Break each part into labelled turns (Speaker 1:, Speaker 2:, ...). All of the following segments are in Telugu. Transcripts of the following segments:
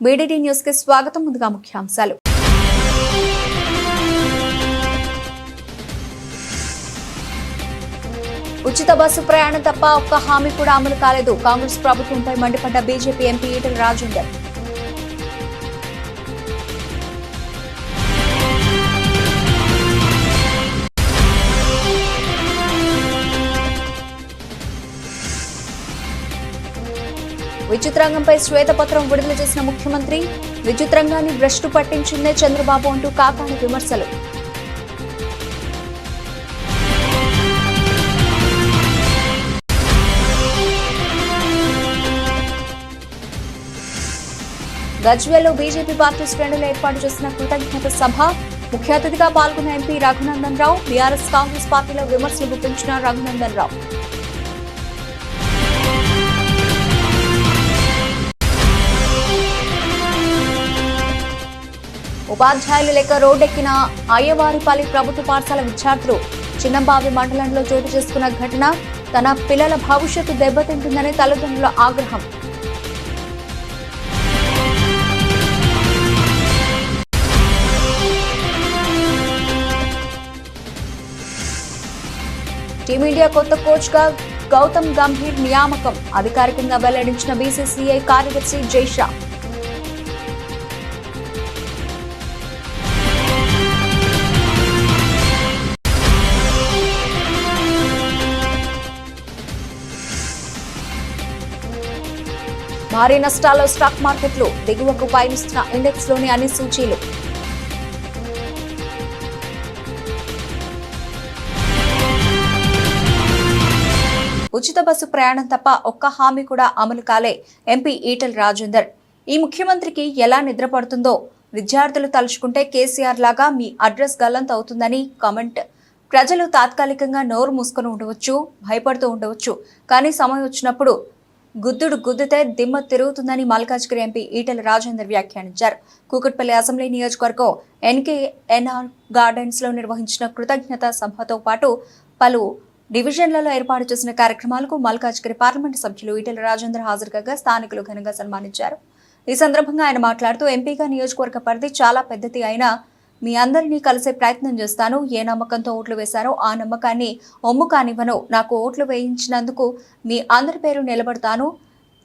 Speaker 1: BDT న్యూస్ కి స్వాగతం. ముందుగా ముఖ్యాంశాలు. ఉచిత బస్సు ప్రయాణం తప్ప ఒక్క హామీ కూడా అమలు కాలేదు. కాంగ్రెస్ ప్రభుత్వంపై మండిపడ్డ బీజేపీ ఎంపీ ఈటెల రాజేందర్. విద్యుత్ రంగంపై శ్వేతపత్రం విడుదల చేసిన ముఖ్యమంత్రి, విద్యుత్ రంగాన్ని భ్రష్టు పట్టించిందే చంద్రబాబు అంటూ కాకాని విమర్శలు. గజ్వేల్లో బీజేపీ పార్టీ శ్రేణులు ఏర్పాటు చేసిన కృతజ్ఞత సభ. ముఖ్య అతిథిగా పాల్గొన్న ఎంపీ రఘునందన్ రావు. బీఆర్ఎస్ కాంగ్రెస్ పార్టీలో విమర్శలు గుప్పించిన రఘునందన్ రావు. ఉపాధ్యాయులు లేక రోడ్డెక్కిన అయ్యవారిపల్లి ప్రభుత్వ పాఠశాల విద్యార్థులు. చిన్నంబావి మండలంలో చోటు చేసుకున్న ఘటన. తన పిల్లల భవిష్యత్తు దెబ్బతింటుందని తల్లిదండ్రుల ఆగ్రహం. టీమిండియా కొత్త కోచ్ గా గౌతమ్ గంభీర్ నియామకం. అధికారికంగా వెల్లడించిన బీసీసీఐ కార్యదర్శి జైషా. భారీ నష్టాల్లో స్టాక్ మార్కెట్లు. దిగువకు పయనిస్తున్న ఇండెక్స్ లోని అన్ని సూచీలు. ఉచిత బస్సు ప్రయాణం తప్ప ఒక్క హామీ కూడా అమలు కాలే. ఎంపీ ఈటెల రాజేందర్. ఈ ముఖ్యమంత్రికి ఎలా నిద్రపడుతుందో విద్యార్థులు తలుచుకుంటే కేసీఆర్ లాగా మీ అడ్రస్ గల్లంత అవుతుందని కామెంట్. ప్రజలు తాత్కాలికంగా నోరు మూసుకొని ఉండవచ్చు, భయపడుతూ ఉండవచ్చు, కానీ సమయం వచ్చినప్పుడు గుద్దితే దిమ్మ తిరుగుతుందని మల్కాజ్గిరి ఎంపీ ఈటెల రాజేందర్ వ్యాఖ్యానించారు. కూకట్పల్లి అసెంబ్లీ నియోజకవర్గం NKNR గార్డెన్స్ లో నిర్వహించిన కృతజ్ఞత సభతో పాటు పలు డివిజన్లలో ఏర్పాటు చేసిన కార్యక్రమాలకు మల్కాజ్గిరి పార్లమెంటు సభ్యులు ఈటెల రాజేందర్ హాజరు కాగా స్థానికులు ఘనంగా సన్మానించారు. ఈ సందర్భంగా ఆయన మాట్లాడుతూ, ఎంపీగా నియోజకవర్గ పరిధి చాలా పెద్దది అయినా మీ అందరినీ కలిసే ప్రయత్నం చేస్తాను. ఏ నమ్మకంతో ఓట్లు వేశారో ఆ నమ్మకాన్ని ఒమ్ము కానివ్వను. నాకు ఓట్లు వేయించినందుకు మీ అందరి పేరు నిలబడతాను.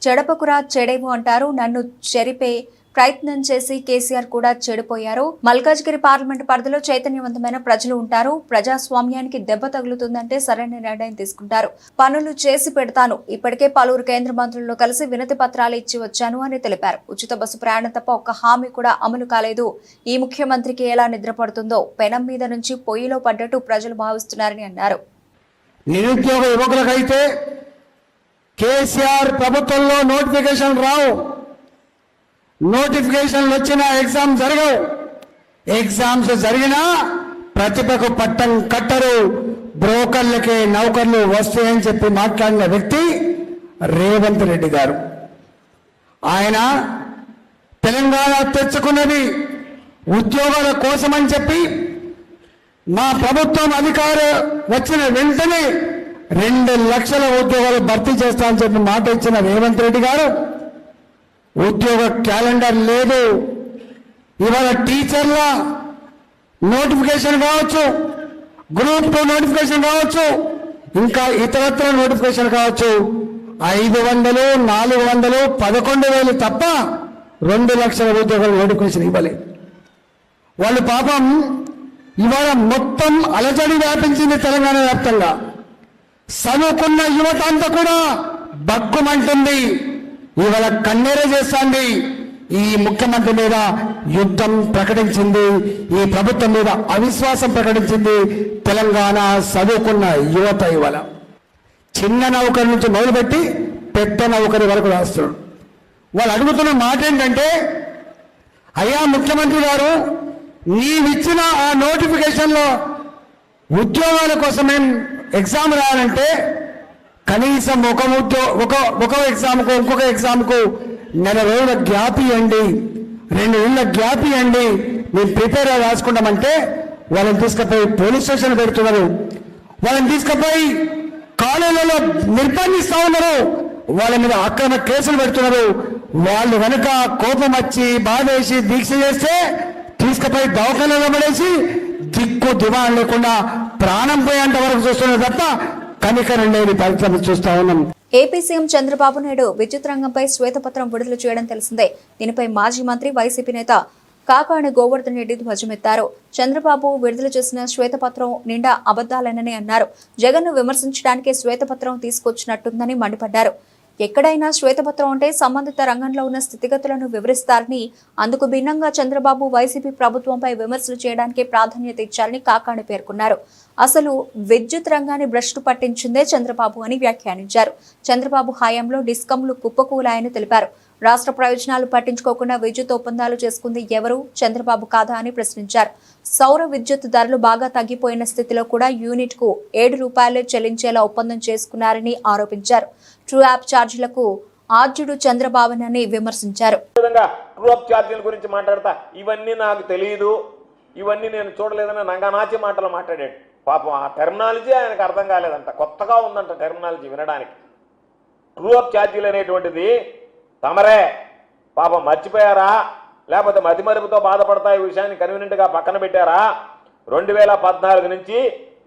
Speaker 1: చెడపకురా చెడేవు అంటారు. నన్ను చెరిపే ప్రయత్నం చేసి కేసీఆర్ కూడా చెడిపోయారు. మల్కాజ్గిరి పార్లమెంటు పరిధిలో చైతన్యవంతమైన ప్రజలు ఉంటారు. ప్రజాస్వామ్యానికి దెబ్బ తగులుతుందంటే సరైన నిర్ణయం తీసుకుంటారు. పనులు చేసి పెడతాను. ఇప్పటికే పలువురు కేంద్ర మంత్రులతో కలిసి వినతి పత్రాలు ఇచ్చి వచ్చాను అని తెలిపారు. ఉచిత బస్సు ప్రయాణం తప్ప ఒక్క హామీ కూడా అమలు కాలేదు. ఈ ముఖ్యమంత్రికి ఎలా నిద్రపడుతుందో పెనం మీద నుంచి పొయ్యిలో పడ్డట్టు ప్రజలు భావిస్తున్నారని అన్నారు.
Speaker 2: నిరుద్యోగ యువకులకైతే కేసీఆర్ ప్రభుత్వంలో నోటిఫికేషన్ రావు. నోటిఫికేషన్లు వచ్చినా ఎగ్జామ్ జరగవు. ఎగ్జామ్స్ జరిగినా ప్రతిభకు పట్టం కట్టరు. బ్రోకర్లకే నౌకర్లు వస్తాయని చెప్పి మాట్లాడిన వ్యక్తి రేవంత్ రెడ్డి గారు. ఆయన తెలంగాణ తెచ్చుకున్నది ఉద్యోగాల కోసమని చెప్పి మా ప్రభుత్వం అధికారం వచ్చిన వెంటనే 2 లక్షల ఉద్యోగాలు భర్తీ చేస్తామని చెప్పి మాట ఇచ్చిన రేవంత్ రెడ్డి గారు ఉద్యోగ క్యాలెండర్ లేదు. ఇవాళ టీచర్ల నోటిఫికేషన్ కావచ్చు, గ్రూప్ 2 నోటిఫికేషన్ కావచ్చు, ఇంకా ఇతరత్ర నోటిఫికేషన్ కావచ్చు, 500, 400, 11,000 తప్ప 2 లక్షల ఉద్యోగాల నోటిఫికేషన్ ఇవ్వలేదు. వాళ్ళు పాపం ఇవాళ మొత్తం అలజడి వ్యాపించింది తెలంగాణ వ్యాప్తంగా. చదువుకున్న యువత అంతా కూడా బగ్గుమంటుంది. ఇవాళ కన్నెర చేస్తుంది. ఈ ముఖ్యమంత్రి మీద యుద్ధం ప్రకటించింది. ఈ ప్రభుత్వం మీద అవిశ్వాసం ప్రకటించింది తెలంగాణ చదువుకున్న యువత. ఇవాళ చిన్న నౌకరి నుంచి మొదలుపెట్టి పెద్ద నౌకరి వరకు రాస్తున్నాడు. వాళ్ళు అడుగుతున్న మాట ఏంటంటే, అయ్యా ముఖ్యమంత్రి గారు, నీవిచ్చిన ఆ నోటిఫికేషన్లో ఉద్యోగాల కోసం ఎగ్జామ్ రాయాలంటే కనీసం ఒక ఎగ్జామ్కు ఇంకొక ఎగ్జామ్కు 4 రోజుల గ్యాప్ ఇవ్వండి, 2 నెలల గ్యాప్ ఇవ్వండి, మేము ప్రిపేర్ అయ్యి రాసుకుంటామంటే వాళ్ళని తీసుకుపోయి పోలీస్ స్టేషన్ పెడుతున్నారు. వాళ్ళని తీసుకుపోయి కాలేజీలలో నిర్బంధిస్తా ఉన్నారు. వాళ్ళ మీద అక్రమ కేసులు పెడుతున్నారు. వాళ్ళు కనుక కోపం వచ్చి బాధేసి దీక్ష చేస్తే తీసుకుపోయి దవాఖానలో పడేసి దిక్కు దివాణం లేకుండా ప్రాణం పోయేంత వరకు చూస్తున్నారు తప్ప కనికరం లేని పరిస్థితులు చూస్తా ఉన్నాం.
Speaker 1: ఏపీ సీఎం చంద్రబాబు నాయుడు విద్యుత్ రంగంపై శ్వేతపత్రం విడుదల చేయడం తెలిసిందే. దీనిపై మాజీ మంత్రి వైసీపీ నేత కాకాణి గోవర్ధన్ రెడ్డి ధ్వజమెత్తారు. చంద్రబాబు విడుదల చేసిన శ్వేతపత్రం నిండా అబద్దాలేనని అన్నారు. జగన్ను విమర్శించడానికి శ్వేతపత్రం తీసుకొచ్చినట్టుందని మండిపడ్డారు. ఎక్కడైనా శ్వేతపత్రం అంటే సంబంధిత రంగంలో ఉన్న స్థితిగతులను వివరిస్తారని, అందుకు భిన్నంగా చంద్రబాబు వైసీపీ ప్రభుత్వంపై విమర్శలు చేయడానికి ప్రాధాన్యత ఇచ్చారని కాకాణి పేర్కొన్నారు. అసలు విద్యుత్ రంగాన్ని భ్రష్టు పట్టించిందే చంద్రబాబు అని వ్యాఖ్యానించారు. చంద్రబాబు హయాంలో డిస్కంలు కుప్పకూలాయని తెలిపారు. రాష్ట్ర ప్రయోజనాలు పట్టించుకోకుండా విద్యుత్ ఒప్పందాలు చేసుకుంది ఎవరు? చంద్రబాబు కాదా అని ప్రశ్నించారు. సౌర విద్యుత్ ధరలు బాగా తగ్గిపోయిన స్థితిలో కూడా యూనిట్ కు ₹7 చెల్లించేలా ఒప్పందం చేసుకున్నారని ఆరోపించారు. ట్రూ యాప్ ఛార్జీలకు ఆద్యుడు చంద్రబాబునని విమర్శించారు.
Speaker 3: ట్రూ యాప్ ఛార్జీల గురించి మాట్లాడతా, ఇవన్నీ నాకు తెలియదు, ఇవన్నీ నేను చూడలేదని నంగనాచి మాటలు మాట్లాడాడు. పాపం ఆ టెర్మినాలజీ ఆయనకు అర్థం కాలేదంట, కొత్తగా ఉందంట టెర్మినాలజీ వినడానికి. ట్రూ యాప్ ఛార్జీలు అనేటువంటిది తమరే పాపం మర్చిపోయారా, లేకపోతే మతిమరుపుతో బాధపడతా ఈ విషయాన్ని కన్వీనియంట్గా పక్కన పెట్టారా? 2014 నుంచి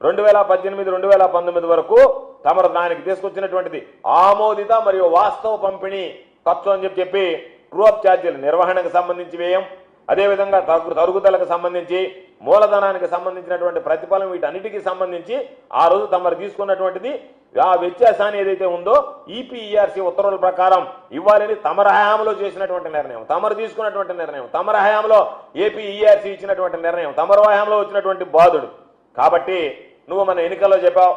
Speaker 3: 2018, 2019 వరకు తమరు దానికి తీసుకొచ్చినటువంటిది ఆమోదిత మరియు వాస్తవ పంపిణీ ఖర్చు అని చెప్పి ట్రూ యాప్ ఛార్జీల నిర్వహణకు సంబంధించి వ్యయం, అదేవిధంగా తరుగుదలకు సంబంధించి, మూలధనానికి సంబంధించినటువంటి ప్రతిఫలం, వీటన్నిటికీ సంబంధించి ఆ రోజు తమరు తీసుకున్నటువంటిది ఆ వ్యత్యాసాన్ని ఏదైతే ఉందో ఈపీఈఆర్సీ ఉత్తర్వుల ప్రకారం ఇవ్వాలని తమర హయాంలో చేసినటువంటి నిర్ణయం, తమరు తీసుకున్నటువంటి నిర్ణయం, తమర హయాంలో ఏపీఈఆర్సీ ఇచ్చినటువంటి నిర్ణయం, తమర హయాంలో వచ్చినటువంటి బాధుడు. కాబట్టి నువ్వు మన ఎన్నికల్లో చెప్పావు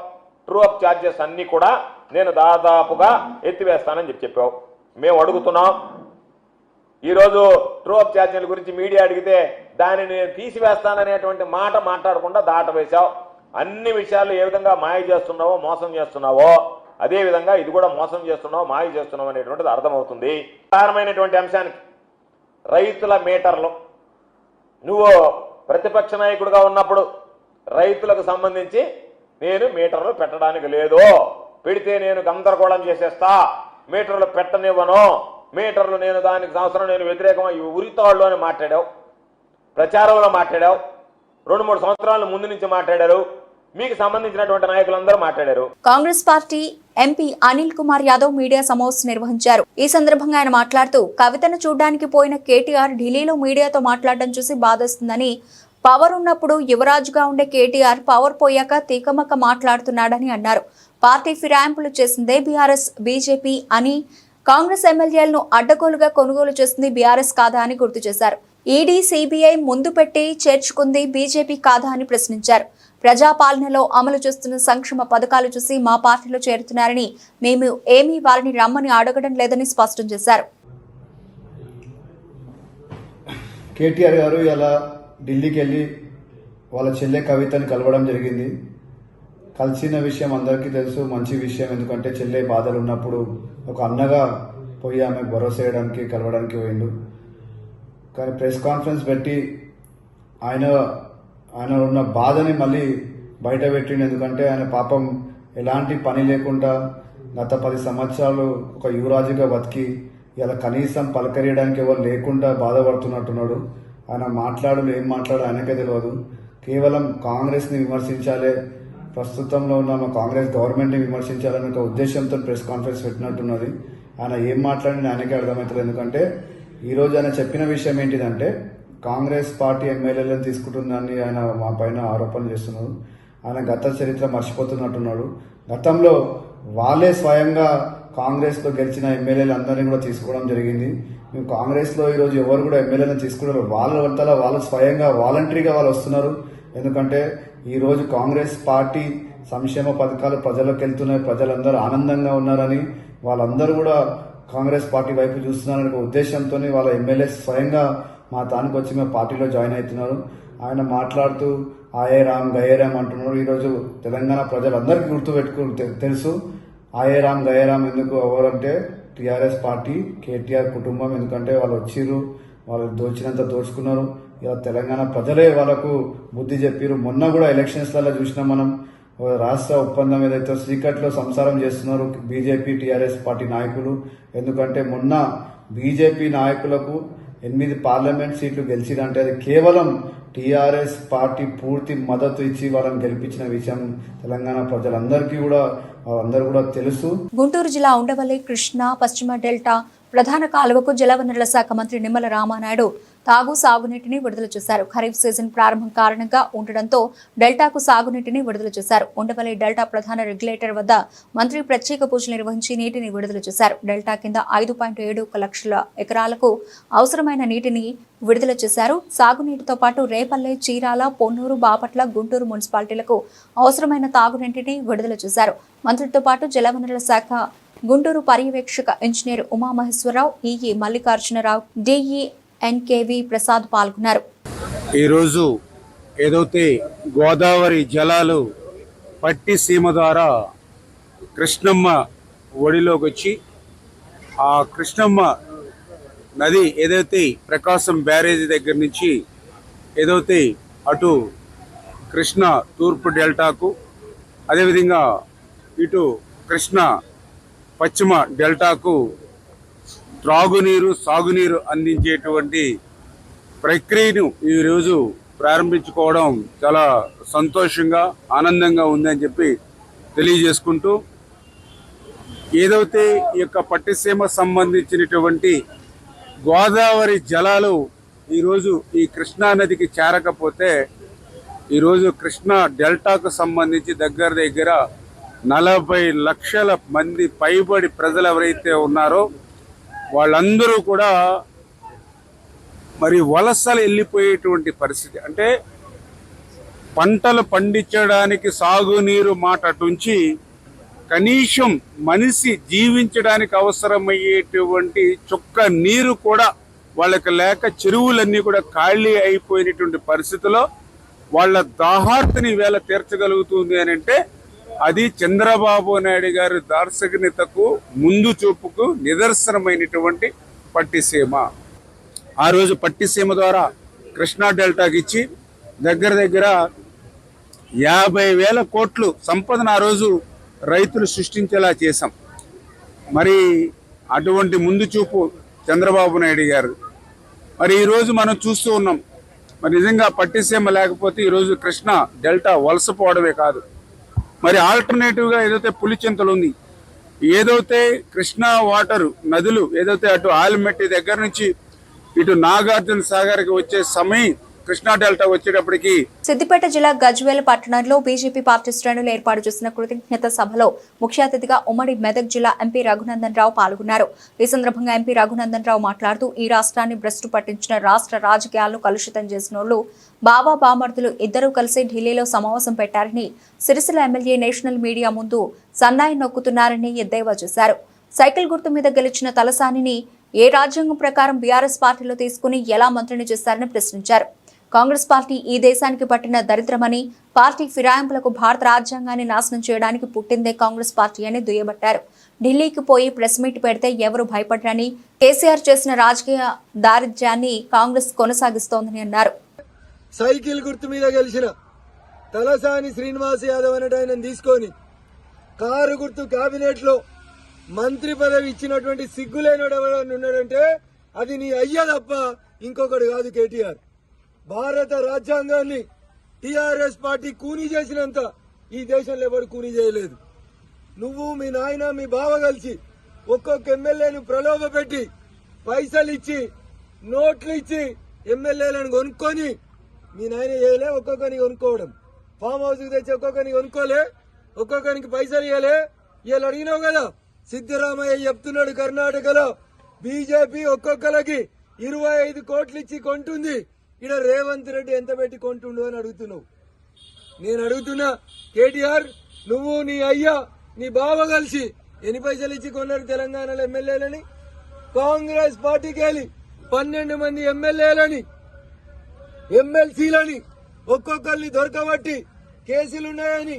Speaker 3: ట్రూ యాప్ ఛార్జెస్ అన్నీ కూడా నేను దాదాపుగా ఎత్తివేస్తానని చెప్పావు. మేము అడుగుతున్నాం, ఈరోజు ట్రూ యాప్ ఛార్జీల గురించి మీడియా అడిగితే దాన్ని నేను తీసివేస్తాననేటువంటి మాట మాట్లాడకుండా దాటవేశావు. అన్ని విషయాలు ఏ విధంగా మాయ చేస్తున్నావో, మోసం చేస్తున్నావో, అదేవిధంగా ఇది కూడా మోసం చేస్తున్నావు, మాయ చేస్తున్నావు అనేటువంటిది అర్థమవుతుంది. ప్రధానమైనటువంటి అంశానికి రైతుల మీటర్లు, నువ్వు ప్రతిపక్ష నాయకుడిగా ఉన్నప్పుడు రైతులకు సంబంధించి నేను మీటర్లు పెట్టడానికి లేదు, పెడితే నేను గందరగోళం చేసేస్తా, మీటర్లు పెట్టనివ్వను, మీటర్లు నేను దానికి సంవత్సరం నేను వ్యతిరేకం ఉరితాళ్ళు అని మాట్లాడావు, ప్రచారంలో మాట్లాడావు, 2-3 సంవత్సరాల ముందు నుంచి మాట్లాడారు, మీకు సంబంధించినటువంటి నాయకులందరూ మాట్లాడారు.
Speaker 1: Congress party MP Anil Kumar Yadav media సమావేశం నిర్వహించారు. ఈ సందర్భంగా ఆయన మాట్లాడుతూ, కవితను చూడడానికి పోయిన కేటీఆర్ ఢిల్లీలో మీడియాతో మాట్లాడడం చూసి బాధేస్తుందని, పవర్ ఉన్నప్పుడు యువరాజుగా ఉండే కేటీఆర్ పవర్ పోయాక తీకమక్క మాట్లాడుతున్నాడని అన్నారు. పార్టీ ఫిరాయింపులు చేసిందే బీఆర్ఎస్, బీజేపీ అని, కాంగ్రెస్ ఎమ్మెల్యేలను అడ్డగోలుగా కొనుగోలు చేసింది బీఆర్ఎస్ కాదా అని గుర్తు చేశారు. ఈడీ, సిబిఐ ముందు పెట్టి చేర్చుకుంది బీజేపీ కాదా అని ప్రశ్నించారు. ప్రజాపాలనలో అమలు చేస్తున్న సంక్షేమ పథకాలు చూసి మా పార్టీలో చేరుతున్నారని, మేము ఏమీ వారిని రమ్మని అడగడం లేదని స్పష్టం చేశారు.
Speaker 4: కేటీఆర్ గారు ఇలా ఢిల్లీకి వెళ్ళి వాళ్ళ చెల్లె కవితని కలవడం జరిగింది. కలిసిన విషయం అందరికీ తెలుసు, మంచి విషయం. ఎందుకంటే చెల్లె బాధలు ఉన్నప్పుడు ఒక అన్నగా పోయి ఆమెకు భరోసా చేయడానికి కలవడానికి పోయిండు. కానీ ప్రెస్ కాన్ఫరెన్స్ పెట్టి ఆయన ఉన్న బాధని మళ్ళీ బయట పెట్టిండు. ఎందుకంటే ఆయన పాపం ఎలాంటి పని లేకుండా గత 10 సంవత్సరాలు ఒక యువరాజుగా బతికి ఇలా కనీసం పలకరియడానికి ఎవరు లేకుండా బాధపడుతున్నట్టున్నాడు. ఆయన ఏం మాట్లాడో ఆయనకే తెలియదు. కేవలం కాంగ్రెస్ని విమర్శించాలి, ప్రస్తుతంలో ఉన్న మా కాంగ్రెస్ గవర్నమెంట్ని విమర్శించాలని ఒక ఉద్దేశంతో ప్రెస్ కాన్ఫరెన్స్ పెట్టినట్టున్నది. ఆయన ఏం మాట్లాడిన ఆయనకే అర్థమవుతుంది. ఎందుకంటే ఈరోజు ఆయన చెప్పిన విషయం ఏంటిదంటే, కాంగ్రెస్ పార్టీ ఎమ్మెల్యేలను తీసుకుంటుందని ఆయన మా పైన ఆరోపణలు చేస్తున్నారు. ఆయన గత చరిత్ర మర్చిపోతున్నట్టున్నాడు. గతంలో వాళ్ళే స్వయంగా కాంగ్రెస్లో గెలిచిన ఎమ్మెల్యేలు అందరినీ కూడా తీసుకోవడం జరిగింది. మేము కాంగ్రెస్లో ఈరోజు ఎవరు కూడా ఎమ్మెల్యేలను తీసుకున్నారు, వాళ్ళు స్వయంగా వాలంటరీగా వాళ్ళు వస్తున్నారు. ఎందుకంటే ఈరోజు కాంగ్రెస్ పార్టీ సంక్షేమ పథకాలు ప్రజలకు వెళ్తున్నాయి, ప్రజలందరూ ఆనందంగా ఉన్నారని, వాళ్ళందరూ కూడా కాంగ్రెస్ పార్టీ వైపు చూస్తున్నారనే ఉద్దేశంతో వాళ్ళ ఎమ్మెల్యేస్ స్వయంగా మా తానికి వచ్చి మా పార్టీలో జాయిన్ అవుతున్నారు. ఆయన మాట్లాడుతూ ఆయే రామ్ గయే రామ్ అంటున్నారు. ఈరోజు తెలంగాణ ప్రజలందరికీ తెలుసు ఆయే రామ్ గయే రామ్ ఎందుకు ఎవరంటే టీఆర్ఎస్ పార్టీ, కేటీఆర్ కుటుంబం. ఎందుకంటే వాళ్ళు వచ్చిర్రు, వాళ్ళు దోచినంత దోచుకున్నారు. ఇలా తెలంగాణ ప్రజలే వాళ్ళకు బుద్ధి చెప్పారు. మొన్న కూడా ఎలక్షన్స్లలో చూసినాం మనం, రాష్ట్ర ఒప్పందం ఏదైతే శ్రీకట్లో సంసారం చేస్తున్నారు బీజేపీ టీఆర్ఎస్ పార్టీ నాయకులు. ఎందుకంటే మొన్న బీజేపీ నాయకులకు 8 పార్లమెంట్ సీట్లు గెలిచిరంటే అది కేవలం టీఆర్ఎస్ పార్టీ పూర్తి మద్దతు ఇచ్చి వాళ్ళని గెలిపించిన విషయం తెలంగాణ ప్రజలందరికీ కూడా అందరూ కూడా తెలుసు.
Speaker 1: గుంటూరు జిల్లా ఉండవల్లి కృష్ణా పశ్చిమ డెల్టా ప్రధాన కాలువకు జలవనరుల శాఖ మంత్రి నిమ్మల రామానాయుడు సాగునీటిని విడుదల చేశారు. ఖరీఫ్ సీజన్ ప్రారంభం కారణంగా ఉండడంతో డెల్టాకు సాగునీటిని విడుదల చేశారు. ఉండవల్లి డెల్టా ప్రధాన రెగ్యులేటర్ వద్ద మంత్రి ప్రత్యేక పూజలు నిర్వహించి నీటిని విడుదల చేశారు. డెల్టా కింద 5.71 లక్షల ఎకరాలకు అవసరమైన నీటిని విడుదల చేశారు. సాగునీటితో పాటు రేపల్లె, చీరాల, పొన్నూరు, బాపట్ల, గుంటూరు మున్సిపాలిటీలకు అవసరమైన తాగునీటిని విడుదల చేశారు. మంత్రితో పాటు జలవనరుల శాఖ గుంటూరు పర్యవేక్షక engineer Umamaheswararao, EE Mallikarjunarao, DE NKV Prasad పాల్గొన్నారు.
Speaker 5: ఈరోజు ఏదైతే గోదావరి జలాలు పట్టి సీమ ద్వారా కృష్ణమ్మ ఒడిలోకి వచ్చి ఆ కృష్ణమ్మ నది ఏదైతే ప్రకాశం బ్యారేజీ దగ్గర నుంచి ఏదైతే అటు కృష్ణ తూర్పు డెల్టాకు, అదేవిధంగా ఇటు కృష్ణ పశ్చిమ డెల్టాకు త్రాగునీరు, సాగునీరు అందించేటువంటి ప్రక్రియను ఈరోజు ప్రారంభించుకోవడం చాలా సంతోషంగా, ఆనందంగా ఉందని చెప్పి తెలియజేసుకుంటూ, ఏదైతే ఈ యొక్క పట్టిసీమ సంబంధించినటువంటి గోదావరి జలాలు ఈరోజు ఈ కృష్ణా నదికి చేరకపోతే ఈరోజు కృష్ణా డెల్టాకు సంబంధించి దగ్గర 40 లక్షల మంది పైబడి ప్రజలు ఎవరైతే ఉన్నారో వాళ్ళందరూ కూడా మరి వలసలు వెళ్ళిపోయేటువంటి పరిస్థితి. అంటే పంటలు పండించడానికి సాగునీరు మాట అటుంచి కనీసం మనిషి జీవించడానికి అవసరమయ్యేటువంటి చుక్క నీరు కూడా వాళ్ళకి లేక చెరువులన్నీ కూడా ఖాళీ అయిపోయినటువంటి పరిస్థితిలో వాళ్ళ దాహార్తిని వేళ తీర్చగలుగుతుంది అని అంటే అది చంద్రబాబు నాయుడు గారి దార్శనికతకు, ముందు చూపుకు నిదర్శనమైనటువంటి పట్టిసీమ. ఆ రోజు పట్టిసీమ ద్వారా కృష్ణా డెల్టాకి ఇచ్చి దగ్గర 50,000 కోట్లు సంపదను ఆ రోజు రైతులు సృష్టించేలా చేశాం. మరి అటువంటి ముందు చూపు చంద్రబాబు నాయుడు గారు. మరి ఈరోజు మనం చూస్తూ ఉన్నాం, మరి నిజంగా పట్టిసీమ లేకపోతే ఈరోజు కృష్ణా డెల్టా వలసపోవడమే కాదు, మరి ఆల్టర్నేటివ్గా ఏదైతే పులిచింతలు ఉంది, ఏదైతే కృష్ణా వాటరు నదులు ఏదైతే అటు ఆలిమెట్టి దగ్గర నుంచి ఇటు నాగార్జున సాగర్కి వచ్చే సమయం కృష్ణా డెల్టా వచ్చేటప్పటికి
Speaker 1: సిద్దిపేట జిల్లా గజ్వేల్ పట్టణంలో బీజేపీ పార్టీ శ్రేణులు ఏర్పాటు చేసిన కృతజ్ఞత సభలో ముఖ్య అతిథిగా ఉమ్మడి మెదక్ జిల్లా ఎంపీ రఘునందన్ రావు పాల్గొన్నారు. ఈ సందర్భంగా ఎంపీ రఘునందన్ రావు మాట్లాడుతూ ఈ రాష్ట్రాన్ని భ్రష్టు పట్టించిన రాష్ట్ర రాజకీయాలను కలుషితం చేసినోళ్లు బాబా బామర్దులు ఇద్దరూ కలిసి ఢిల్లీలో సమావేశం పెట్టారని, సిరిసిల్ల ఎమ్మెల్యే నేషనల్ మీడియా ముందు సన్నాయి నొక్కుతున్నారని ఎద్దేవా చేశారు. సైకిల్ గుర్తు మీద గెలిచిన తలసానిని ఏ రాజ్యాంగం ప్రకారం బీఆర్ఎస్ పార్టీలో తీసుకుని ఎలా మంత్రిని చేశారని ప్రశ్నించారు. కాంగ్రెస్ పార్టీ ఈ దేశానికి పట్టిన దరిద్రమని, పార్టీ ఫిరాయింపులకు భారత రాజ్యాంగాన్ని నాశనం చేయడానికి పుట్టిందే కాంగ్రెస్ పార్టీ అని దుయ్యబట్టారు. ఢిల్లీకి పోయి ప్రెస్ మీట్ పెడితే ఎవరు భయపడరని, కేసీఆర్ చేసిన రాజకీయ దారిద్ర్యాన్ని కాంగ్రెస్ కొనసాగిస్తోందని అన్నారు.
Speaker 6: సైకిల్ గుర్తు మీద గెలిచిన తలసాని శ్రీనివాస్ యాదవ్ అనేట తీసుకొని కారు గుర్తు కేబినెట్ లో మంత్రి పదవి ఇచ్చినటువంటి సిగ్గులేనోడు ఎవరైనా ఉన్నాడంటే అది నీ అయ్య తప్ప ఇంకొకటి కాదు. కేటీఆర్ భారత రాజ్యాంగాన్ని టీఆర్ఎస్ పార్టీ కూనీ చేసినంత ఈ దేశంలో ఎవరు కూనీ చేయలేదు. నువ్వు, మీ నాయన, మీ బావ కలిసి ఒక్కొక్క ఎమ్మెల్యేను ప్రలోభ పెట్టి పైసలు ఇచ్చి, నోట్లు ఇచ్చి ఎమ్మెల్యేలను కొనుక్కొని, మీ నాయన చేయలే, ఒక్కొక్కరిని కొనుక్కోవడం, ఫామ్ హౌస్ కి తెచ్చి ఒక్కొక్కరిని కొనుక్కోలే, ఒక్కొక్కరికి పైసలు ఇవ్వలే. ఇవాళ అడిగినావు కదా, సిద్దరామయ్య చెప్తున్నాడు కర్ణాటకలో బీజేపీ ఒక్కొక్కరికి 25 కోట్లు ఇచ్చి కొంటుంది, ఇక్కడ రేవంత్ రెడ్డి ఎంత పెట్టి కొంటుండు అని అడుగుతున్నావు. నేను అడుగుతున్నా, కేటీఆర్ నువ్వు, నీ అయ్యా, నీ బావ కలిసి ఎన్ని పైసలు ఇచ్చి కొన్నారు తెలంగాణలో ఎమ్మెల్యేలని? కాంగ్రెస్ పార్టీకి వెళ్ళి 12 మంది ఎమ్మెల్యేలని, ఎమ్మెల్సీలని ఒక్కొక్కరిని దొరకబట్టి కేసులున్నాయని,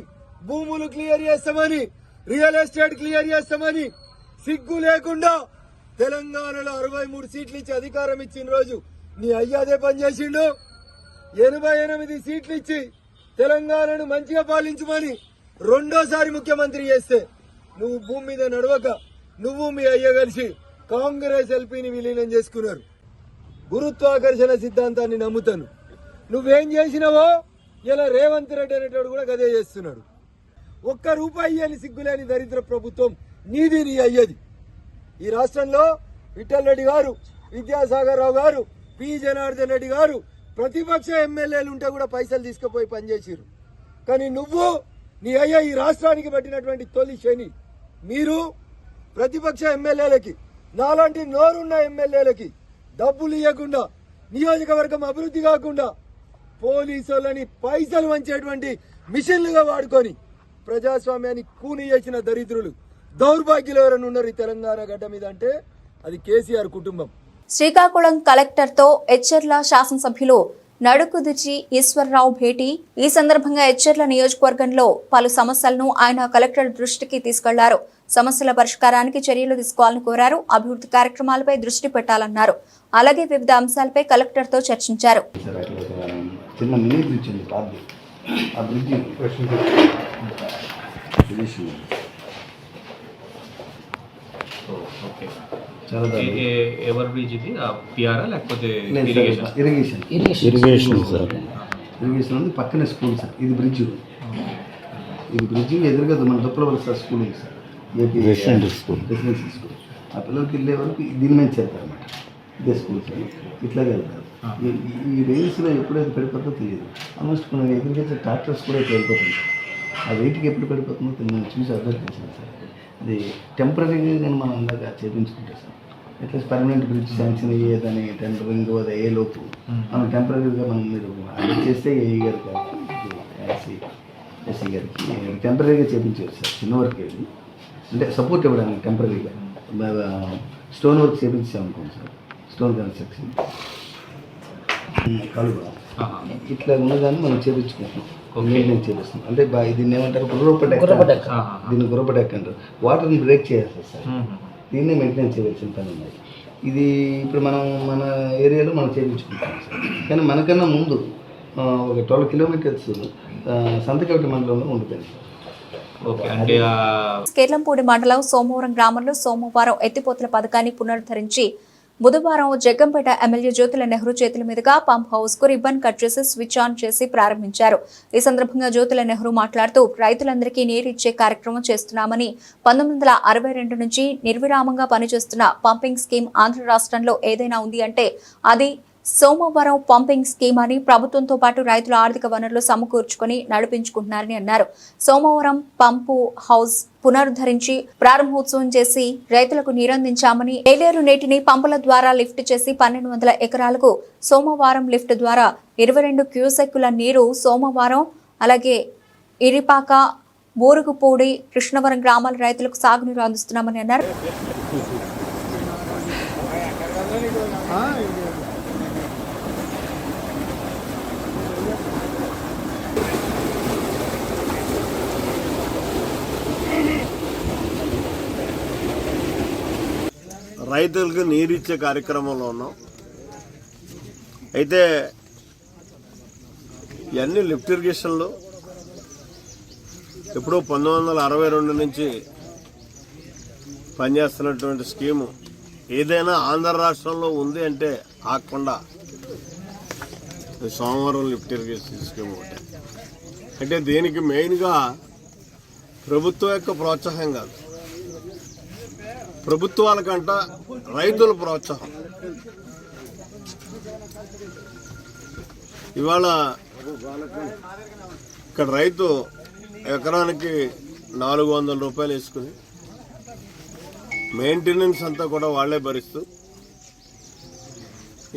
Speaker 6: భూములు క్లియర్ చేస్తామని, రియల్ ఎస్టేట్ క్లియర్ చేస్తామని సిగ్గు లేకుండా తెలంగాణలో 63 సీట్లు ఇచ్చి అధికారం ఇచ్చిన రోజు నీ అయ్యాదే పనిచేసిండు. 88 సీట్లు ఇచ్చి తెలంగాణను మంచిగా పాలించమని రెండోసారి ముఖ్యమంత్రి చేస్తే నువ్వు భూమి మీద నడవక నువ్వు, మీ అయ్య కలిసి కాంగ్రెస్ ఎల్పీని విలీనం చేసుకున్నారు. గురుత్వాకర్షణ సిద్ధాంతాన్ని నమ్ముతాను. నువ్వేం చేసినావో ఇలా రేవంత్ రెడ్డి అనేటోడు కూడా గదే చేస్తున్నాడు. ఒక్క రూపాయి అని సిగ్గులేని దరిద్ర ప్రభుత్వం నీది, నీ అయ్యేది. ఈ రాష్ట్రంలో విఠల్ రెడ్డి గారు, విద్యాసాగర్ రావు గారు, పి జనార్దన్ రెడ్డి గారు ప్రతిపక్ష ఎమ్మెల్యేలు ఉంటే కూడా పైసలు తీసుకుపోయి పనిచేసిరు. కానీ నువ్వు, నీ అయ్యా ఈ రాష్ట్రానికి పట్టినటువంటి తొలి శని. మీరు ప్రతిపక్ష ఎమ్మెల్యేలకి, నాలాంటి నోరున్న ఎమ్మెల్యేలకి డబ్బులు ఇవ్వకుండా, నియోజకవర్గం అభివృద్ధి కాకుండా పోలీసులని పైసలు వంచేటువంటి మిషన్లుగా వాడుకొని ప్రజాస్వామ్యాన్ని కూని చేసిన దరిద్రులు, దౌర్భాగ్యులు ఎవరైనా ఉన్నారు ఈ తెలంగాణ గడ్డ మీద అంటే అది కేసీఆర్ కుటుంబం.
Speaker 1: శ్రీకాకుళం కలెక్టర్తో ఎచ్చెర్ల శాసనసభ్యులు నడుకుదిచి ఈశ్వరరావు భేటీ. ఈ సందర్భంగా ఎచ్చెర్ల నియోజకవర్గంలో పలు సమస్యలను ఆయన కలెక్టర్ దృష్టికి తీసుకెళ్లారు. సమస్యల పరిష్కారానికి చర్యలు తీసుకోవాలని కోరారు. అభివృద్ధి కార్యక్రమాలపై దృష్టి పెట్టాలన్నారు. అలాగే వివిధ అంశాలపై కలెక్టర్తో చర్చించారు.
Speaker 7: ఎవర్ బ్రిడ్జ్ ఇది పిఆర్ఆ లేకపోతే
Speaker 8: ఇరిగేషన్ సార్. ఇరిగేషన్ ఉంది, పక్కనే స్కూల్ సార్. ఇది బ్రిడ్జ్ ఎదురుగా మన దుప్పలవల్లి సార్ స్కూల్ ఉంది సార్, ఏపీ రెసిడెన్షియల్ స్కూల్. ఆ పిల్లలకి వెళ్ళే వరకు దీని మీద చేస్తారు అన్నమాట. ఇదే స్కూల్ సార్, ఇట్లాగే వెళ్తారు. ఈ రేంజ్లో ఎప్పుడైతే పడిపోతుందో తెలియదు. ఆల్మోస్ట్ కొన్ని ఎదురుగా ట్రాక్టర్స్ కూడా ఇట్లా వెళ్ళిపోతుంది. ఆ వెయిట్కి ఎప్పుడు పడిపోతుందో నేను చూసి అబ్జర్వ్ చేశాను సార్. అది టెంపరీగా నేను మనం అందాక చేయించుకుంటే sir, at least permanent bridge sanction అయ్యేదని టెంపరింగ్ అది అయ్యే లోపు మనం టెంపరీగా మనం మీరు అది చేస్తే ఏఈ గారికి ఎస్సీ గారికి టెంపరీగా చేయించవచ్చు సార్. చిన్న వర్క్ ఏది అంటే సపోర్ట్ ఇవ్వడానికి టెంపరీగా స్టోన్ వర్క్ చేయించామనుకోండి సార్. స్టోన్ కన్స్ట్రక్షన్ కలువ ఇట్లా ఉన్నదాన్ని మనం చేయించుకుంటున్నాం. మెయింటైన్ చేపిస్తున్నాం. అంటే దీన్ని ఏమంటారు, గుర్రపడెక్. దీన్ని గుర్రపడెక్ అంటారు. వాటర్ని బ్రేక్ చేయాలి సార్. దీన్ని మెయింటైన్ చేయవలసిన పని ఉన్నాయి. ఇది ఇప్పుడు మనం మన ఏరియాలో మనం చేయించుకుంటాం సార్. కానీ మనకన్నా ముందు ఒక 12 కిలోమీటర్స్ సంతకవటి మండలంలో ఉండిపోయింది సార్.
Speaker 1: కేర్లంపూడి మండలం సోమవరం గ్రామంలో సోమవారం ఎత్తిపోతల పథకాన్ని పునరుద్ధరించి బుధవారం జగ్గంపేట ఎమ్మెల్యే జ్యోతుల నెహ్రూ చేతుల మీదుగా పంప్ హౌస్ కు రిబ్బన్ కట్ చేసి స్విచ్ ఆన్ చేసి ప్రారంభించారు. ఈ సందర్భంగా జ్యోతుల నెహ్రూ మాట్లాడుతూ రైతులందరికీ నీరు ఇచ్చే కార్యక్రమం చేస్తున్నామని, 1962 నుంచి నిర్విరామంగా పనిచేస్తున్న పంపింగ్ స్కీమ్ ఆంధ్ర రాష్ట్రంలో ఏదైనా ఉంది అంటే అది సోమవారం పంపింగ్ స్కీమ్ అని, ప్రభుత్వంతో పాటు రైతుల ఆర్థిక వనరులు సమకూర్చుకుని నడిపించుకుంటున్నారని అన్నారు. సోమవారం పంపు హౌస్ పునరుద్ధరించి ప్రారంభోత్సవం చేసి రైతులకు నీరందించామని, ఏలేరు నీటిని పంపుల ద్వారా లిఫ్ట్ చేసి 1200 ఎకరాలకు సోమవారం లిఫ్ట్ ద్వారా 22 క్యూసెక్కుల నీరు సోమవారం, అలాగే ఇరిపాక, బూరుగుపూడి, కృష్ణవరం గ్రామాల రైతులకు సాగునీరు అందిస్తున్నామని అన్నారు.
Speaker 9: రైతులకు నీరిచ్చే కార్యక్రమంలో ఉన్నాం. అయితే ఇవన్నీ లిఫ్ట్ ఇరిగేషన్లు ఎప్పుడో 1962 నుంచి పనిచేస్తున్నటువంటి స్కీము ఏదైనా ఆంధ్ర రాష్ట్రంలో ఉంది అంటే ఆగకుండా సోమవారం లిఫ్ట్ ఇరిగేషన్ స్కీమ్ ఒకటి. అంటే దీనికి మెయిన్గా ప్రభుత్వం యొక్క ప్రోత్సాహం కాదు, ప్రభుత్వాలకంట రైతుల ప్రోత్సాహం. ఇవాళ ఇక్కడ రైతు ఎకరానికి 400 రూపాయలు వేసుకుని మెయింటెనెన్స్ అంతా కూడా వాళ్లే భరిస్తూ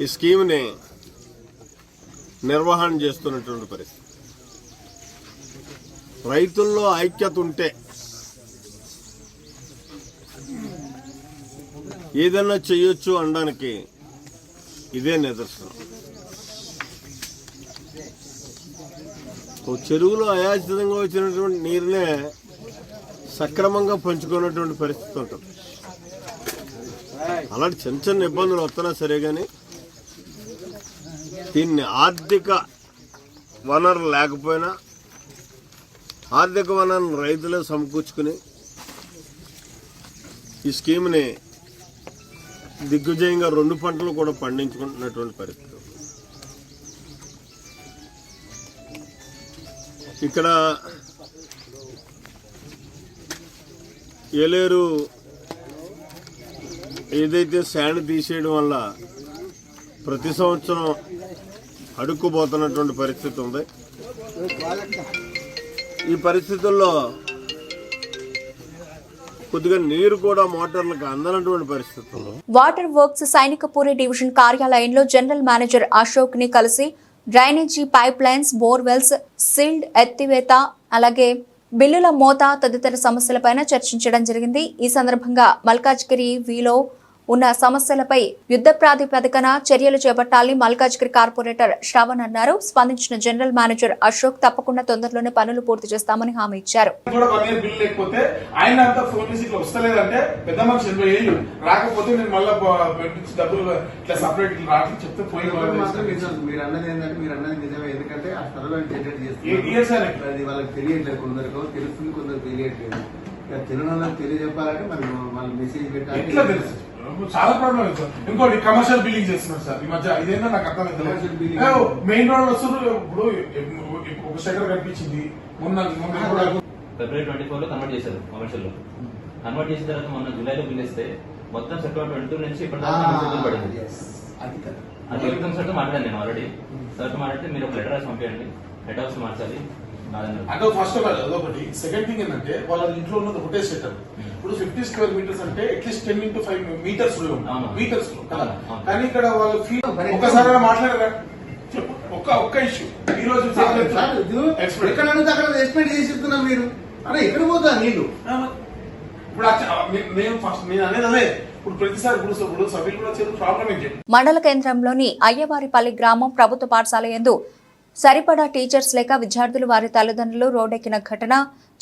Speaker 9: ఈ స్కీమ్ని నిర్వహణ చేస్తున్నటువంటి పరిస్థితి. రైతుల్లో ఐక్యత ఉంటే ఏదన్నా చేయొచ్చు అనడానికి ఇదే నిదర్శనం. చెరువులో అయాచితంగా వచ్చినటువంటి నీరునే సక్రమంగా పంచుకున్నటువంటి పరిస్థితి ఉంటుంది. అలాంటి చిన్న చిన్న ఇబ్బందులు వస్తున్నా సరే కానీ దీన్ని ఆర్థిక వనరు లేకపోయినా ఆర్థిక వనరును రైతులే సమకూర్చుకుని ఈ స్కీమ్ని దిగ్విజయంగా 2 పంటలు కూడా పండించుకుంటున్నటువంటి పరిస్థితి. ఇక్కడ ఏలేరు ఏదైతే శాండ్ తీసేయడం వల్ల ప్రతి సంవత్సరం అడుక్కుపోతున్నటువంటి పరిస్థితి ఉంది. ఈ పరిస్థితుల్లో కొద్దిగా నీరు కూడా మోటార్లకు అందనటువంటి పరిస్థితుల్లో
Speaker 1: వాటర్ వర్క్స్ సైనికపూరి డివిజన్ కార్యాలయంలో జనరల్ మేనేజర్ అశోక్ ని కలిసి drainage pipe lines, borewells, sealed ఎత్తివేత, అలాగే బిల్లుల మోత తదితర సమస్యలపైన చర్చించడం జరిగింది. ఈ సందర్భంగా మల్కాజ్గిరి వీలో ఉన్న సమస్యలపై యుద్ధ ప్రాతిపదికన చర్యలు చేపట్టాలని మల్కాజ్గిరి కార్పొరేటర్ శ్రవణ్ అన్నారు. స్పందించిన జనరల్ మేనేజర్ అశోక్ తప్పకుండా తొందరలోనే పనులు పూర్తి చేస్తామని హామీ ఇచ్చారు.
Speaker 10: లేకపోతే ఆయన అంతా ఫోన్ చేసి ఇట్లా వస్తలేదంటే పెద్ద మనిషి 80 ఏళ్ళు రాకపోతే నేను మళ్ళీ డబ్బులు ఇట్లా సపరేట్ రావట్లేదు చెప్తే పోయి
Speaker 8: మీరు అన్నది ఏంటంటే మీరు అన్నది నిజమే. ఎందుకంటే ఆ స్థలంలో జనరేట్ చేస్తారు, అది వాళ్ళకి తెలియట్లేదు. కొందరికి తెలుస్తుంది, కొందరు తెలియట్లేదు. ఇక తెలియని తెలియజెప్పాలంటే మరి వాళ్ళు మెసేజ్ పెట్టాలి.
Speaker 10: చాలా ప్రాబ్లం అవుతుంది. ఇంకోటి కమర్షియల్ బిల్డింగ్ చేస్తున్నారు సార్ ఈ మధ్య. ఇదేంటో నాకు అర్థం మెయిన్ రోడ్ వస్తున్నారు. ఇప్పుడు ఒక సెకండ్ కనిపించింది మొన్న
Speaker 11: February 24 లో కన్వర్ట్ చేశారు కమర్షియల్ లో. కన్వర్ట్ చేసిన తర్వాత మొన్న జూలైలో బిల్ ఇస్తే మొత్తం September 22 నుంచి ఇప్పటిదాకా పడింది. అది వెల్కమ్ సార్ తో మాట్లాడాను నేను ఆల్రెడీ. సార్ తో మాట్లాడితే మీరు ఒక లెటర్ రాసి పంపించండి, హెడ్ హౌస్ మార్చాలి
Speaker 10: అంటే ఫస్ట్ ఆఫ్ ఆల్ అదొకటి. సెకండ్ థింగ్ ఏంటంటే వాళ్ళ ఇంట్లో ఉన్నది ఒకటే సెటర్. ఇప్పుడు 50 స్క్వేర్ మీటర్స్ అంటే అట్లీస్ట్ 10 into 5 మీటర్స్ మీటర్స్ లో కదా. కానీ ఇక్కడ వాళ్ళు ఒకసారి మాట్లాడారు ఒక్క ఇష్యూ ఈ రోజు
Speaker 8: ఎక్స్పెక్ట్ చేసి చెప్తున్నారు మీరు. అరే ఎక్కడ పోతా నీళ్ళు
Speaker 10: ఇప్పుడు నేను అనేది అదే. ఇప్పుడు ప్రతిసారి ఇప్పుడు సభ్యులు కూడా వచ్చేది ప్రాబ్లం ఏంటి.
Speaker 1: మండల కేంద్రంలోని అయ్యవారిపల్లి గ్రామం ప్రభుత్వ పాఠశాల యందు సరిపడా టీచర్స్ లేక విద్యార్థులు వారి తల్లిదండ్రులు రోడ్డెక్కిన ఘటన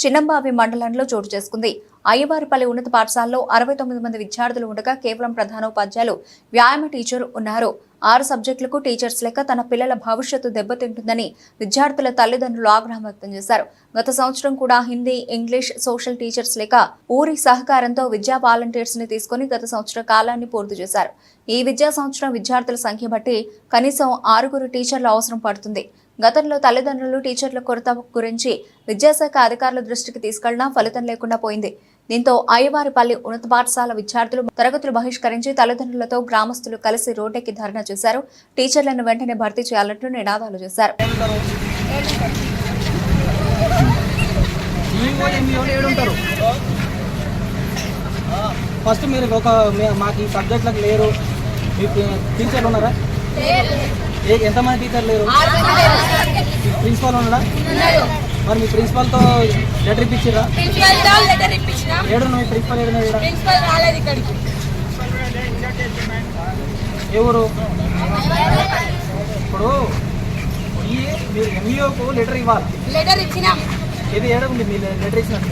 Speaker 1: చిన్నంబావి మండలంలో చోటు చేసుకుంది. అయ్యవారిపల్లి ఉన్నత పాఠశాలలో 69 మంది విద్యార్థులు ఉండగా కేవలం ప్రధానోపాధ్యాయులు, వ్యాయామ టీచర్ ఉన్నారు. 6 సబ్జెక్టులకు టీచర్స్ లేక తన పిల్లల భవిష్యత్తు దెబ్బతింటుందని విద్యార్థుల తల్లిదండ్రులు ఆగ్రహం వ్యక్తం చేశారు. గత సంవత్సరం కూడా హిందీ, ఇంగ్లీష్, సోషల్ టీచర్స్ లేక ఊరి సహకారంతో విద్యా వాలంటీర్స్ ని తీసుకుని గత సంవత్సర కాలాన్ని పూర్తి చేశారు. ఈ విద్యా సంవత్సరం విద్యార్థుల సంఖ్య బట్టి కనీసం 6 టీచర్లు అవసరం పడుతుంది. గతంలో తల్లిదండ్రులు టీచర్ల కొరత గురించి విద్యాశాఖ అధికారుల దృష్టికి తీసుకెళ్లినా ఫలితం లేకుండా పోయింది. దీంతో అయ్యవారిపల్లి ఉన్నత పాఠశాల విద్యార్థులు తరగతులు బహిష్కరించి తల్లిదండ్రులతో గ్రామస్తులు కలిసి రోడ్డెక్కి ధర్నా చేశారు. టీచర్లను వెంటనే భర్తీ చేయాలంటూ నినాదాలు చేశారు.
Speaker 12: ఫస్ట్ మీరు మాకు ఈ సబ్జెక్టులకు లేరు, మీకు టీచర్లు ఉన్నారా? ఎంతమంది టీచర్లు లేరు? ప్రిన్సిపాల్ ఉన్నాడా? మరి మీ ప్రిన్సిపాల్ తో లెటర్ ఇప్పించారా? ఏడు మీ ప్రిన్సిపల్ ఎవరు? ఇప్పుడు మీరు ఎంఈఓకు లెటర్ ఇవ్వాలి.
Speaker 13: లెటర్ ఇచ్చినాం.
Speaker 12: ఇది ఏడు ఉంది మీ లెటర్ ఇచ్చినట్టు.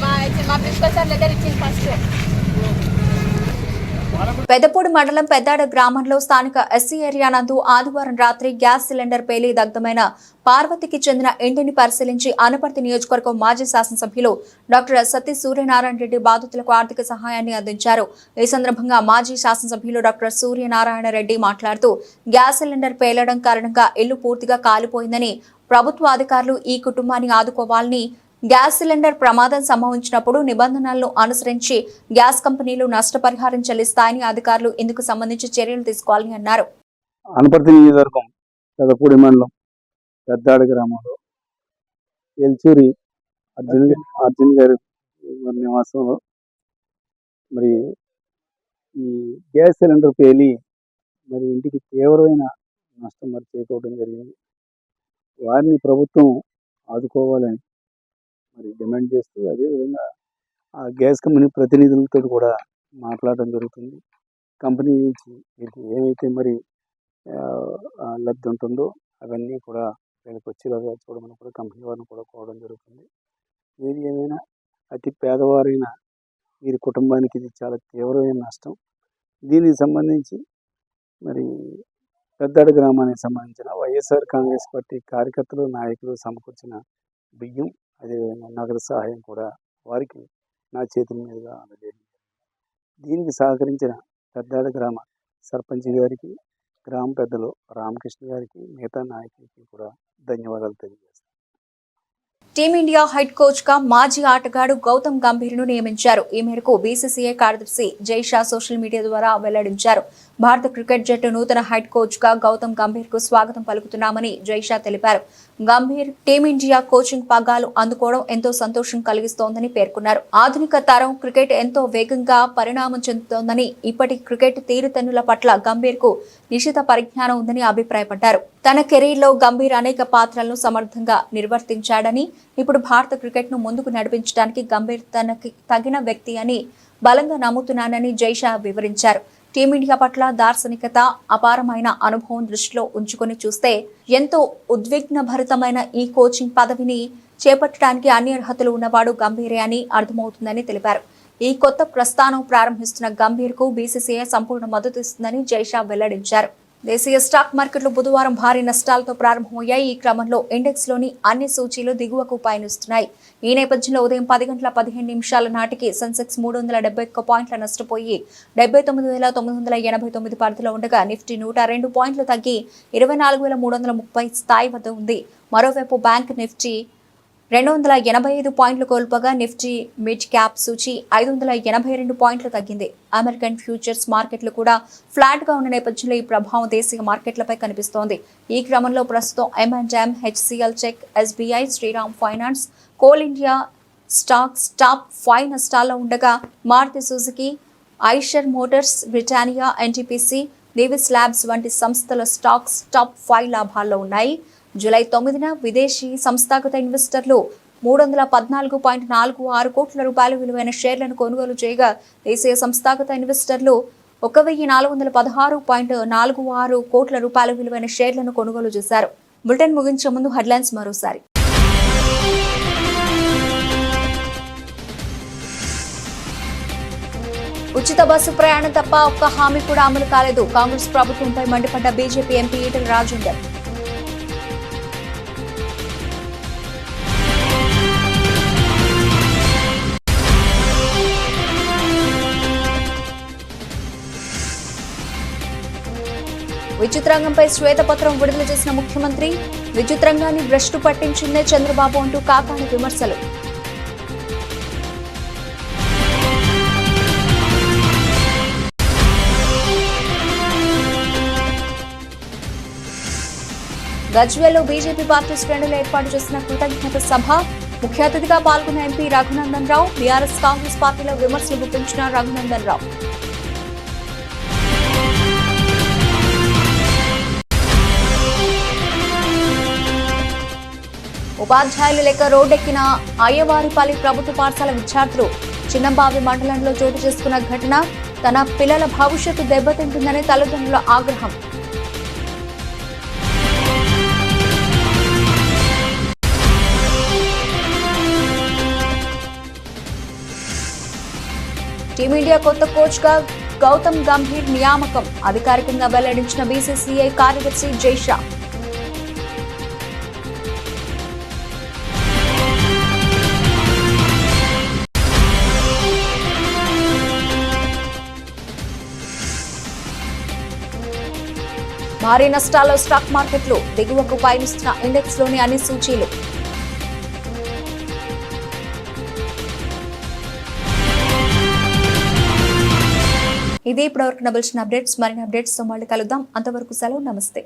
Speaker 13: మా ప్రిన్సిపల్ సార్ లెటర్ ఇచ్చింది ఫస్ట్.
Speaker 1: పెద్దపూడి మండలం పెద్దాడ గ్రామంలో స్థానిక ఎస్సీ ఏరియా నందు ఆదివారం రాత్రి గ్యాస్ సిలిండర్ పేలి దగ్ధమైన పార్వతికి చెందిన ఇంటిని పరిశీలించి అనపర్తి నియోజకవర్గం మాజీ శాసనసభ్యులు డాక్టర్ సతీ సూర్యనారాయణ రెడ్డి బాధితులకు ఆర్థిక సహాయాన్ని అందించారు. ఈ సందర్భంగా మాజీ శాసనసభ్యులు డాక్టర్ సూర్యనారాయణ రెడ్డి మాట్లాడుతూ గ్యాస్ సిలిండర్ పేలడం కారణంగా ఇల్లు పూర్తిగా కాలిపోయిందని, ప్రభుత్వ అధికారులు ఈ కుటుంబాన్ని ఆదుకోవాలని, గ్యాస్ సిలిండర్ ప్రమాదం సంభవించినప్పుడు నిబంధనలను అనుసరించి గ్యాస్ కంపెనీలు నష్టపరిహారం చెల్లిస్తాయని, అధికారులు ఇందుకు సంబంధించి చర్యలు తీసుకోవాలని అన్నారు.
Speaker 14: అనపర్తి నియోజకవర్గం పెదపూడి మండలం పెద్దాడ గ్రామంలో ఎల్చూరి అర్జున్ గారి నివాసంలో మరి ఈ గ్యాస్ సిలిండర్ పేలి మరి ఇంటికి తీవ్రమైన నష్టం మరి చేకూరడం జరిగింది. వారిని ప్రభుత్వం ఆదుకోవాలని మరి డిమాండ్ చేస్తూ, అదేవిధంగా ఆ గ్యాస్ కంపెనీ ప్రతినిధులతో కూడా మాట్లాడడం జరుగుతుంది. కంపెనీ నుంచి వీరికి ఏమైతే మరి లబ్ధి ఉంటుందో అవన్నీ కూడా వీళ్ళకి వచ్చేలాగా చూడమని కూడా కంపెనీ వారిని కూడా కోరడం జరుగుతుంది. ఏది ఏమైనా అతి పేదవారైన వీరి కుటుంబానికి ఇది చాలా తీవ్రమైన నష్టం. దీనికి సంబంధించి మరి పెద్దాడ గ్రామానికి సంబంధించిన వైఎస్ఆర్ కాంగ్రెస్ పార్టీ కార్యకర్తలు, నాయకులు సమకూర్చిన బియ్యం, అదేవిధంగా నగదు సహాయం కూడా వారికి నా చేతుల మీదుగా అందజేయండి. దీనికి సహకరించిన పెద్దాడ గ్రామ సర్పంచ్ గారికి, గ్రామ పెద్దలు రామకృష్ణ గారికి, మిగతా నాయకులకి కూడా ధన్యవాదాలు తెలియజేస్తాను.
Speaker 1: టీమిండియా హెడ్ కోచ్ గా మాజీ ఆటగాడు గౌతమ్ గంభీర్ ను నియమించారు. ఈ మేరకు బీసీసీఐ కార్యదర్శి జైషా సోషల్ మీడియా ద్వారా వెల్లడించారు. భారత క్రికెట్ జట్టు నూతన హెడ్ కోచ్ గా గౌతమ్ గంభీర్ కు స్వాగతం పలుకుతున్నామని జైషా తెలిపారు. గంభీర్ టీమిండియా కోచింగ్ పగ్గాలు అందుకోవడం ఎంతో సంతోషం కలిగిస్తోందని పేర్కొన్నారు. ఆధునిక తరం క్రికెట్ ఎంతో వేగంగా పరిణామం చెందుతోందని, ఇప్పటి క్రికెట్ తీరుతెన్నుల పట్ల గంభీర్ కు నిశిత పరిజ్ఞానం ఉందని అభిప్రాయపడ్డారు. తన కెరీర్ లో గంభీర్ అనేక పాత్రలను సమర్థంగా నిర్వర్తించాడని, ఇప్పుడు భారత క్రికెట్ ను ముందుకు నడిపించడానికి గంభీర్ తనకి తగిన వ్యక్తి అని బలంగా నమ్ముతున్నానని జైషా వివరించారు. టీమిండియా పట్ల దార్శనికత, అపారమైన అనుభవం దృష్టిలో ఉంచుకొని చూస్తే ఎంతో ఉద్విగ్నభరితమైన ఈ కోచింగ్ పదవిని చేపట్టడానికి అన్ని అర్హతలు ఉన్నవాడు గంభీరే అని అర్థమవుతుందని తెలిపారు. ఈ కొత్త ప్రస్థానం ప్రారంభిస్తున్న గంభీర్ కు బీసీసీఐ సంపూర్ణ మద్దతు ఇస్తుందని జైషా వెల్లడించారు. దేశీయ స్టాక్ మార్కెట్లు బుధవారం భారీ నష్టాలతో ప్రారంభమయ్యాయి. ఈ క్రమంలో ఇండెక్స్ లోని అన్ని సూచీలు దిగువకు పయనిస్తున్నాయి. ఈ నేపథ్యంలో ఉదయం 10:15 నాటికి సెన్సెక్స్ 371 పాయింట్ల నష్టపోయి 79,989 పరిధిలో ఉండగా, నిఫ్టీ 102 పాయింట్లు తగ్గి 24,330 స్థాయి వద్ద ఉంది. మరోవైపు బ్యాంక్ నిఫ్టీ 285 పాయింట్లు కోల్పోగా, నిఫ్టీ మిడ్ క్యాప్ సూచి 582 పాయింట్లు తగ్గింది. అమెరికన్ ఫ్యూచర్స్ మార్కెట్లు కూడా ఫ్లాట్ గా ఉన్న నేపథ్యంలో ఈ ప్రభావం దేశీయ మార్కెట్లపై కనిపిస్తోంది. ఈ క్రమంలో ప్రస్తుతం M&M, HCL Tech, SBI, Shriram finance, coal India stocks top 5 నష్టాల్లో ఉండగా, Maruti Suzuki, Eicher motors, Britannia, NTPC, Divi's labs వంటి సంస్థల స్టాక్స్ టాప్ 5 లాభాల్లో ఉన్నాయి. జూలై 9న విదేశీ సంస్థాగత ఇన్వెస్టర్లు 314.46 కోట్ల రూపాయల విలువైన షేర్లను కొనుగోలు చేయగా, దేశీయ సంస్థాగత ఇన్వెస్టర్లు 1,416.46 కోట్ల రూపాయల విలువైన షేర్లను కొనుగోలు చేశారు. బులెటిన్ ముగించే ముందు హెడ్లైన్స్ మరోసారి. ఉచిత బస్సు ప్రయాణం తప్ప ఒక్క హామీ కూడా అమలు కాలేదు. కాంగ్రెస్ ప్రభుత్వంపై మండిపడ్డ బీజేపీ ఎంపీ ఈటెల రాజేందర్. విద్యుత్ రంగంపై శ్వేతపత్రం విడుదల చేసిన ముఖ్యమంత్రి, విద్యుత్ రంగాన్ని భ్రష్టు పట్టించిందే చంద్రబాబు అంటూ కాకాని విమర్శలు. గజ్వేల్లో బీజేపీ పార్టీ శ్రేణులు ఏర్పాటు చేసిన కృతజ్ఞత సభ, ముఖ్య అతిథిగా పాల్గొన్న ఎంపీ రఘునందన్ రావు. బీఆర్ఎస్ కాంగ్రెస్ పార్టీలో విమర్శలు గుప్పించిన రఘునందన్ రావు. ఉపాధ్యాయులు లేక రోడ్డెక్కిన అయ్యవారిపల్లి ప్రభుత్వ పాఠశాల విద్యార్థులు. చిన్నంబావి మండలంలో చోటు చేసుకున్న ఘటన, తన పిల్లల భవిష్యత్తు దెబ్బతింటుందని తల్లిదండ్రుల ఆగ్రహం. టీమిండియా కొత్త కోచ్ గా గౌతమ్ గంభీర్ నియామకం, అధికారికంగా వెల్లడించిన బీసీసీఐ కార్యదర్శి జైషా. భారీ నష్టాల్లో స్టాక్ మార్కెట్లు, దిగువకు పయనిస్తున్న ఇండెక్స్ లోని అన్ని సూచీలు. ఇది ఇప్పటివరకు నబిల్చిన అప్డేట్స్. మరిన్ని అప్డేట్స్ తో మళ్ళీ కలుద్దాం. అంతవరకు సెలవు, నమస్తే.